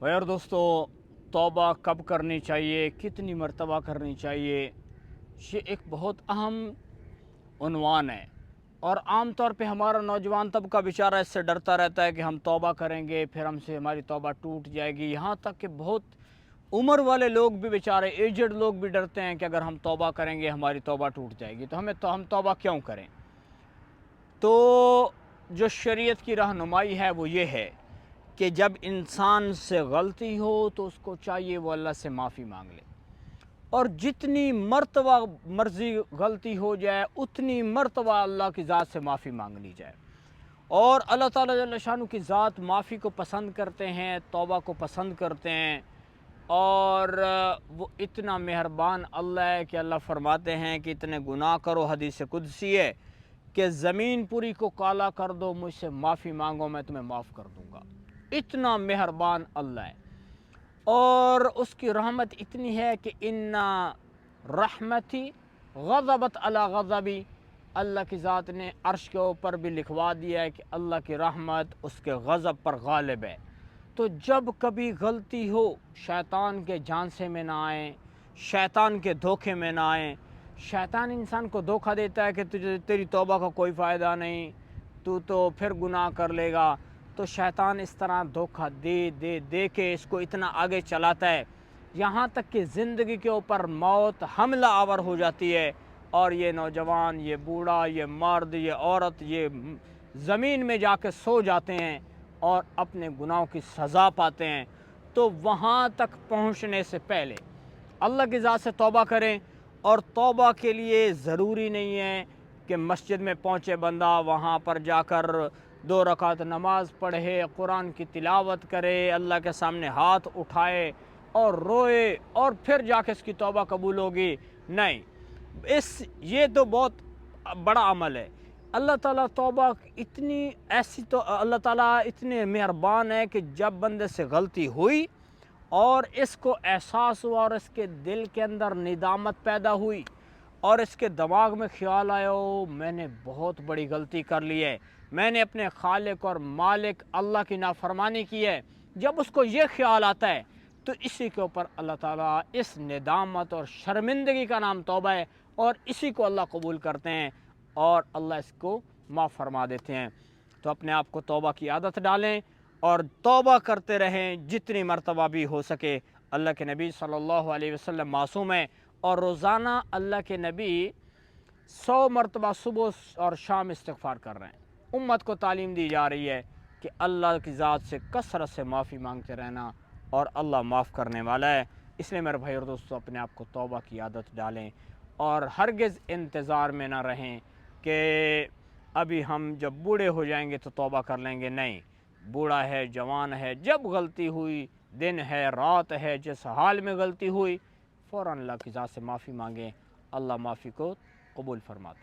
भाई और दोस्तों, तौबा कब करनी चाहिए, कितनी मर्तबा करनी चाहिए, ये एक बहुत अहम उन्वान है। और आम तौर पे हमारा नौजवान तबका बेचारा इससे डरता रहता है कि हम तौबा करेंगे फिर हमसे हमारी तौबा टूट जाएगी। यहाँ तक कि बहुत उम्र वाले लोग भी, बेचारे एजड लोग भी डरते हैं कि अगर हम तौबा करेंगे हमारी तौबा टूट जाएगी, तो हम तौबा क्यों करें। तो जो शरीयत की रहनुमाई है वो ये है कि जब इंसान से गलती हो तो उसको चाहिए वो अल्लाह से माफ़ी मांग ले, और जितनी मर्तबा मर्ज़ी गलती हो जाए उतनी मर्तबा अल्लाह की ज़ात से माफ़ी मांग ली जाए। और अल्लाह ताला जल्ल शानु की ज़ात माफ़ी को पसंद करते हैं, तौबा को पसंद करते हैं। और वो इतना मेहरबान अल्लाह है कि अल्लाह फरमाते हैं कि इतने गुनाह करो, हदीस कुदसी है कि ज़मीन पूरी को काला कर दो, मुझसे माफ़ी मांगो, मैं तुम्हें माफ़ कर दूँगा। इतना मेहरबान अल्लाह है। और उसकी रहमत इतनी है कि इन्ना रहमती गज़बत अला गज़बी, अल्लाह की ज़ात ने अर्श के ऊपर भी लिखवा दिया है कि अल्लाह की रहमत उसके गज़ब पर गालिब है। तो जब कभी गलती हो, शैतान के झांसे में ना आए, शैतान के धोखे में ना आए। शैतान इंसान को धोखा देता है कि तुझे तेरी तौबा का कोई फ़ायदा नहीं, तू तो फिर गुनाह कर लेगा। तो शैतान इस तरह धोखा दे दे दे के इसको इतना आगे चलाता है, यहाँ तक कि ज़िंदगी के ऊपर मौत हमला आवर हो जाती है। और ये नौजवान, ये बूढ़ा, ये मर्द, ये औरत, ये ज़मीन में जाके सो जाते हैं और अपने गुनाहों की सज़ा पाते हैं। तो वहाँ तक पहुँचने से पहले अल्लाह की ज़ात से तौबा करें। और तौबा के लिए ज़रूरी नहीं है कि मस्जिद में पहुँचे बंदा वहाँ पर जाकर 2 रकात नमाज़ पढ़े, कुरान की तिलावत करे, अल्लाह के सामने हाथ उठाए और रोए और फिर जाके इसकी तौबा कबूल होगी। नहीं, ये तो बहुत बड़ा अमल है। अल्लाह ताला तौबा इतनी ऐसी, तो अल्लाह ताला इतने मेहरबान है कि जब बंदे से गलती हुई और इसको एहसास हुआ और इसके दिल के अंदर निदामत पैदा हुई और इसके दिमाग में ख्याल आया, ओ मैंने बहुत बड़ी गलती कर ली है, मैंने अपने खालिक और मालिक अल्लाह की नाफरमानी की है। जब उसको ये ख्याल आता है तो इसी के ऊपर अल्लाह ताला इस निदामत और शर्मिंदगी का नाम तौबा है, और इसी को अल्लाह कबूल करते हैं और अल्लाह इसको माफ़ फरमा देते हैं। तो अपने आप को तौबा की आदत डालें और तौबा करते रहें जितनी मर्तबा भी हो सके। अल्लाह के नबी सल्लल्लाहु अलैहि वसल्लम मासूम हैं और रोज़ाना अल्लाह के नबी 100 मरतबा सुबह और शाम इस्तिग़फ़ार कर रहे हैं। उम्मत को तालीम दी जा रही है कि अल्लाह की ज़ात से कसरत से माफ़ी मांगते रहना, और अल्लाह माफ़ करने वाला है। इसलिए मेरे भाई और दोस्तों, अपने आप को तौबा की आदत डालें और हरगिज़ इंतज़ार में ना रहें कि अभी हम जब बूढ़े हो जाएंगे तो तौबा कर लेंगे। नहीं, बूढ़ा है, जवान है, जब गलती हुई, दिन है, रात है, जिस हाल में गलती हुई, फ़ौरन अल्लाह की ज़ात से माफ़ी मांगें। अल्लाह माफ़ी को कबूल फरमाता है।